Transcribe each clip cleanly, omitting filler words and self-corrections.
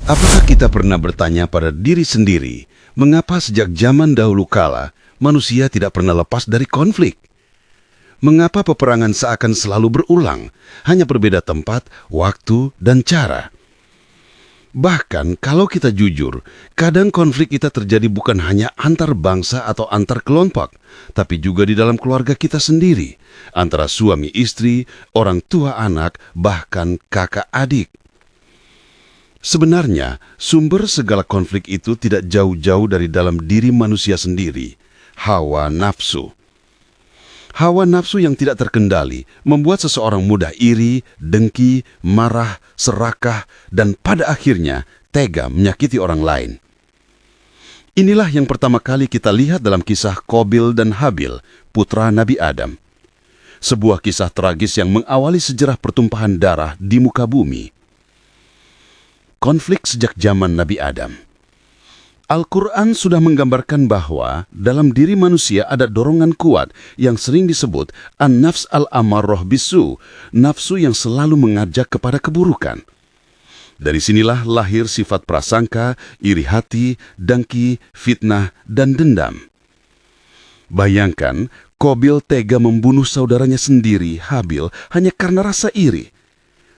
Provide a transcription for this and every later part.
Apakah kita pernah bertanya pada diri sendiri, mengapa sejak zaman dahulu kala manusia tidak pernah lepas dari konflik? Mengapa peperangan seakan selalu berulang, hanya berbeda tempat, waktu, dan cara? Bahkan kalau kita jujur, kadang konflik kita terjadi bukan hanya antar bangsa atau antar kelompok, tapi juga di dalam keluarga kita sendiri, antara suami istri, orang tua anak, bahkan kakak adik. Sebenarnya, sumber segala konflik itu tidak jauh-jauh dari dalam diri manusia sendiri, hawa nafsu. Hawa nafsu yang tidak terkendali membuat seseorang mudah iri, dengki, marah, serakah, dan pada akhirnya tega menyakiti orang lain. Inilah yang pertama kali kita lihat dalam kisah Qabil dan Habil, putra Nabi Adam. Sebuah kisah tragis yang mengawali sejarah pertumpahan darah di muka bumi. Konflik sejak zaman Nabi Adam. Al-Quran sudah menggambarkan bahwa dalam diri manusia ada dorongan kuat yang sering disebut an-nafs al-amarrah bisu, nafsu yang selalu mengajak kepada keburukan. Dari sinilah lahir sifat prasangka, iri hati, dengki, fitnah, dan dendam. Bayangkan, Qabil tega membunuh saudaranya sendiri, Habil, hanya karena rasa iri.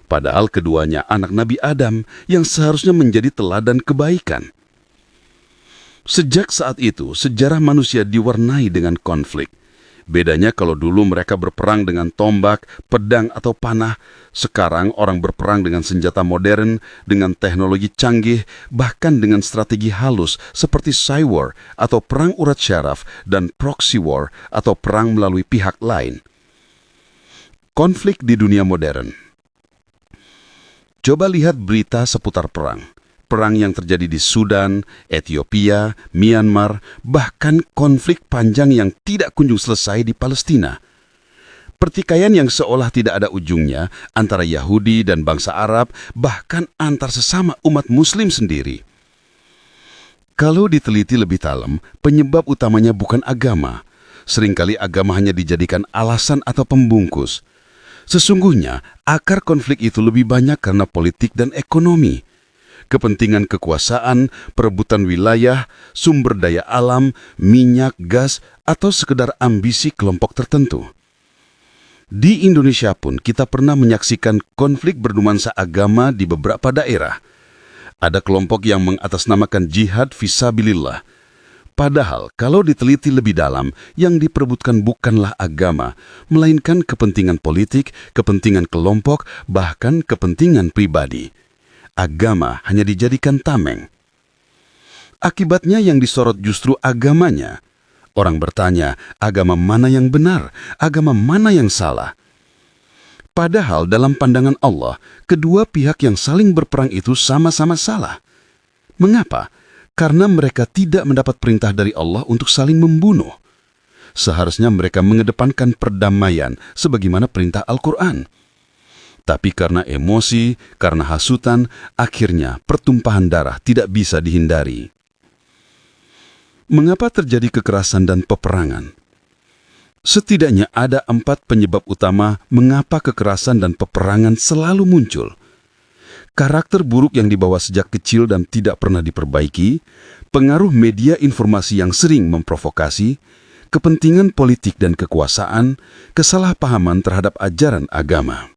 Padahal keduanya anak Nabi Adam yang seharusnya menjadi teladan kebaikan. Sejak saat itu, sejarah manusia diwarnai dengan konflik. Bedanya kalau dulu mereka berperang dengan tombak, pedang, atau panah, sekarang orang berperang dengan senjata modern, dengan teknologi canggih, bahkan dengan strategi halus seperti cyber atau perang urat syaraf dan proxy war atau perang melalui pihak lain. Konflik di dunia modern. Coba lihat berita seputar perang. Perang yang terjadi di Sudan, Ethiopia, Myanmar, bahkan konflik panjang yang tidak kunjung selesai di Palestina. Pertikaian yang seolah tidak ada ujungnya antara Yahudi dan bangsa Arab, bahkan antar sesama umat Muslim sendiri. Kalau diteliti lebih dalam, penyebab utamanya bukan agama. Seringkali agama hanya dijadikan alasan atau pembungkus. Sesungguhnya, akar konflik itu lebih banyak karena politik dan ekonomi. Kepentingan kekuasaan, perebutan wilayah, sumber daya alam, minyak, gas, atau sekedar ambisi kelompok tertentu. Di Indonesia pun kita pernah menyaksikan konflik bernuansa agama di beberapa daerah. Ada kelompok yang mengatasnamakan jihad fisabilillah. Padahal kalau diteliti lebih dalam, yang diperebutkan bukanlah agama, melainkan kepentingan politik, kepentingan kelompok, bahkan kepentingan pribadi. Agama hanya dijadikan tameng. Akibatnya yang disorot justru agamanya. Orang bertanya, agama mana yang benar, agama mana yang salah? Padahal dalam pandangan Allah, kedua pihak yang saling berperang itu sama-sama salah. Mengapa? Karena mereka tidak mendapat perintah dari Allah untuk saling membunuh. Seharusnya mereka mengedepankan perdamaian sebagaimana perintah Al-Quran. Tapi karena emosi, karena hasutan, akhirnya pertumpahan darah tidak bisa dihindari. Mengapa terjadi kekerasan dan peperangan? Setidaknya ada 4 penyebab utama mengapa kekerasan dan peperangan selalu muncul. Karakter buruk yang dibawa sejak kecil dan tidak pernah diperbaiki, pengaruh media informasi yang sering memprovokasi, kepentingan politik dan kekuasaan, kesalahpahaman terhadap ajaran agama.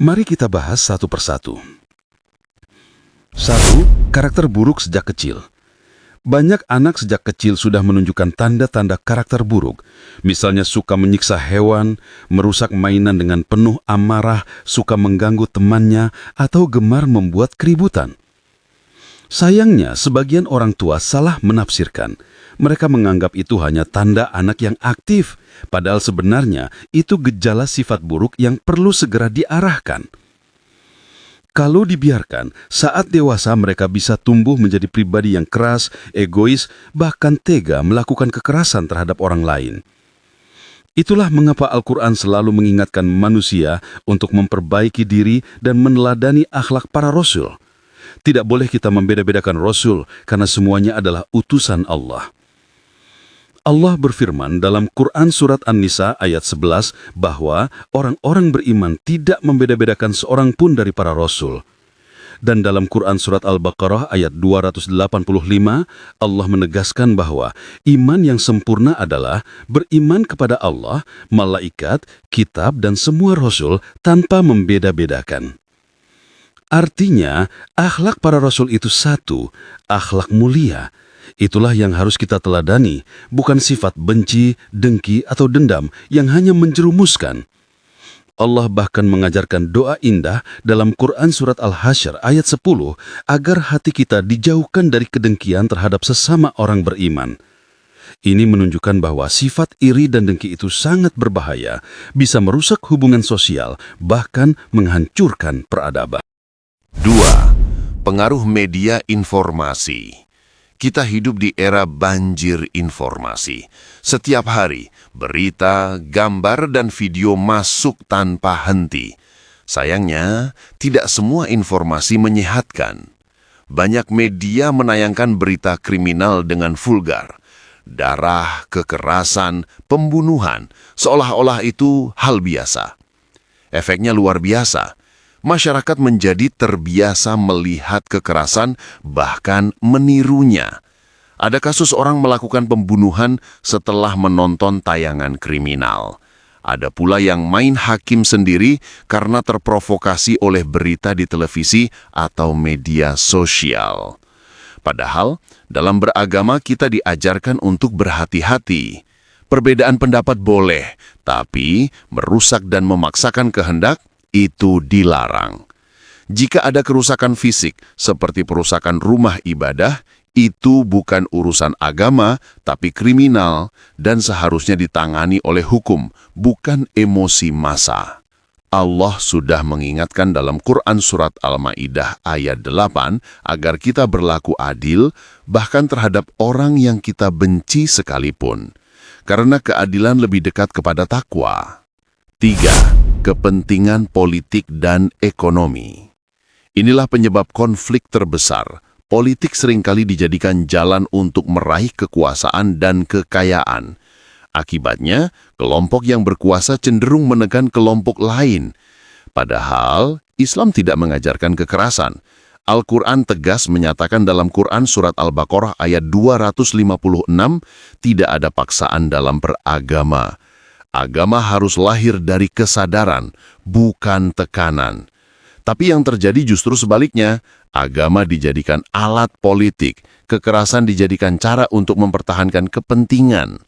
Mari kita bahas satu persatu. 1. Karakter buruk sejak kecil. Banyak anak sejak kecil sudah menunjukkan tanda-tanda karakter buruk. Misalnya suka menyiksa hewan, merusak mainan dengan penuh amarah, suka mengganggu temannya, atau gemar membuat keributan. Sayangnya, sebagian orang tua salah menafsirkan. Mereka menganggap itu hanya tanda anak yang aktif, padahal sebenarnya itu gejala sifat buruk yang perlu segera diarahkan. Kalau dibiarkan, saat dewasa mereka bisa tumbuh menjadi pribadi yang keras, egois, bahkan tega melakukan kekerasan terhadap orang lain. Itulah mengapa Al-Quran selalu mengingatkan manusia untuk memperbaiki diri dan meneladani akhlak para rasul. Tidak boleh kita membeda-bedakan rasul karena semuanya adalah utusan Allah. Allah berfirman dalam Quran Surat An-Nisa ayat 11 bahwa orang-orang beriman tidak membeda-bedakan seorang pun dari para rasul. Dan dalam Quran Surat Al-Baqarah ayat 285, Allah menegaskan bahwa iman yang sempurna adalah beriman kepada Allah, malaikat, kitab, dan semua rasul tanpa membeda-bedakan. Artinya, akhlak para rasul itu satu, akhlak mulia. Itulah yang harus kita teladani, bukan sifat benci, dengki, atau dendam yang hanya menjerumuskan. Allah bahkan mengajarkan doa indah dalam Quran Surat Al-Hasyr ayat 10 agar hati kita dijauhkan dari kedengkian terhadap sesama orang beriman. Ini menunjukkan bahwa sifat iri dan dengki itu sangat berbahaya, bisa merusak hubungan sosial, bahkan menghancurkan peradaban. 2. Pengaruh media informasi. Kita hidup di era banjir informasi. Setiap hari, berita, gambar, dan video masuk tanpa henti. Sayangnya, tidak semua informasi menyehatkan. Banyak media menayangkan berita kriminal dengan vulgar. Darah, kekerasan, pembunuhan, seolah-olah itu hal biasa. Efeknya luar biasa. Masyarakat menjadi terbiasa melihat kekerasan, bahkan menirunya. Ada kasus orang melakukan pembunuhan setelah menonton tayangan kriminal. Ada pula yang main hakim sendiri karena terprovokasi oleh berita di televisi atau media sosial. Padahal, dalam beragama kita diajarkan untuk berhati-hati. Perbedaan pendapat boleh, tapi merusak dan memaksakan kehendak itu dilarang. Jika ada kerusakan fisik, seperti perusakan rumah ibadah, itu bukan urusan agama, tapi kriminal, dan seharusnya ditangani oleh hukum, bukan emosi massa. Allah sudah mengingatkan dalam Quran Surat Al-Ma'idah ayat 8 agar kita berlaku adil, bahkan terhadap orang yang kita benci sekalipun, karena keadilan lebih dekat kepada takwa. 3. Kepentingan politik dan ekonomi. Inilah penyebab konflik terbesar. Politik seringkali dijadikan jalan untuk meraih kekuasaan dan kekayaan. Akibatnya, kelompok yang berkuasa cenderung menekan kelompok lain. Padahal, Islam tidak mengajarkan kekerasan. Al-Quran tegas menyatakan dalam Quran Surat Al-Baqarah ayat 256, tidak ada paksaan dalam beragama. Agama harus lahir dari kesadaran, bukan tekanan. Tapi yang terjadi justru sebaliknya, agama dijadikan alat politik, kekerasan dijadikan cara untuk mempertahankan kepentingan.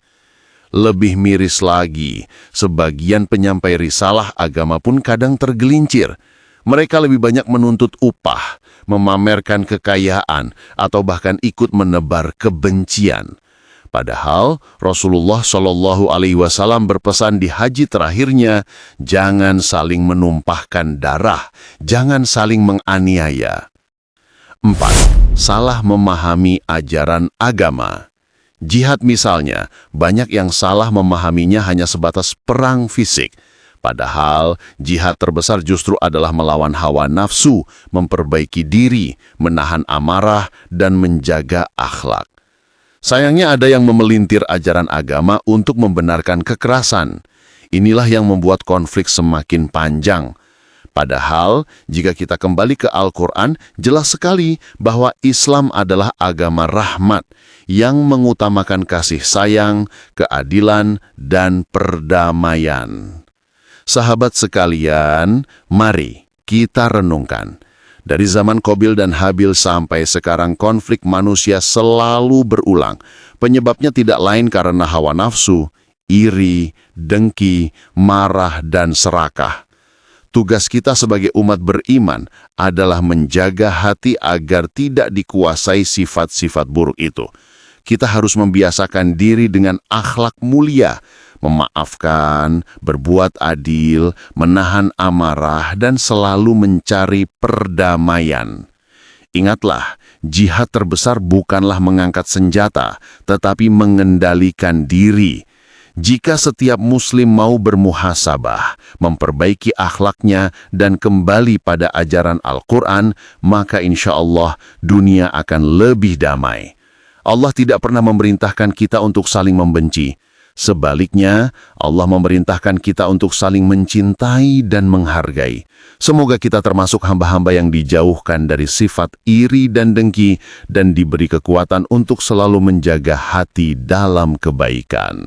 Lebih miris lagi, sebagian penyampai risalah agama pun kadang tergelincir. Mereka lebih banyak menuntut upah, memamerkan kekayaan, atau bahkan ikut menebar kebencian. Padahal Rasulullah Shallallahu Alaihi Wasallam berpesan di haji terakhirnya, jangan saling menumpahkan darah, jangan saling menganiaya. 4. Salah memahami ajaran agama. Jihad misalnya, banyak yang salah memahaminya hanya sebatas perang fisik. Padahal jihad terbesar justru adalah melawan hawa nafsu, memperbaiki diri, menahan amarah, dan menjaga akhlak. Sayangnya ada yang memelintir ajaran agama untuk membenarkan kekerasan. Inilah yang membuat konflik semakin panjang. Padahal, jika kita kembali ke Al-Quran, jelas sekali bahwa Islam adalah agama rahmat yang mengutamakan kasih sayang, keadilan, dan perdamaian. Sahabat sekalian, mari kita renungkan. Dari zaman Qabil dan Habil sampai sekarang konflik manusia selalu berulang. Penyebabnya tidak lain karena hawa nafsu, iri, dengki, marah, dan serakah. Tugas kita sebagai umat beriman adalah menjaga hati agar tidak dikuasai sifat-sifat buruk itu. Kita harus membiasakan diri dengan akhlak mulia, memaafkan, berbuat adil, menahan amarah, dan selalu mencari perdamaian. Ingatlah, jihad terbesar bukanlah mengangkat senjata, tetapi mengendalikan diri. Jika setiap muslim mau bermuhasabah, memperbaiki akhlaknya, dan kembali pada ajaran Al-Quran, maka insya Allah dunia akan lebih damai. Allah tidak pernah memerintahkan kita untuk saling membenci. Sebaliknya, Allah memerintahkan kita untuk saling mencintai dan menghargai. Semoga kita termasuk hamba-hamba yang dijauhkan dari sifat iri dan dengki dan diberi kekuatan untuk selalu menjaga hati dalam kebaikan.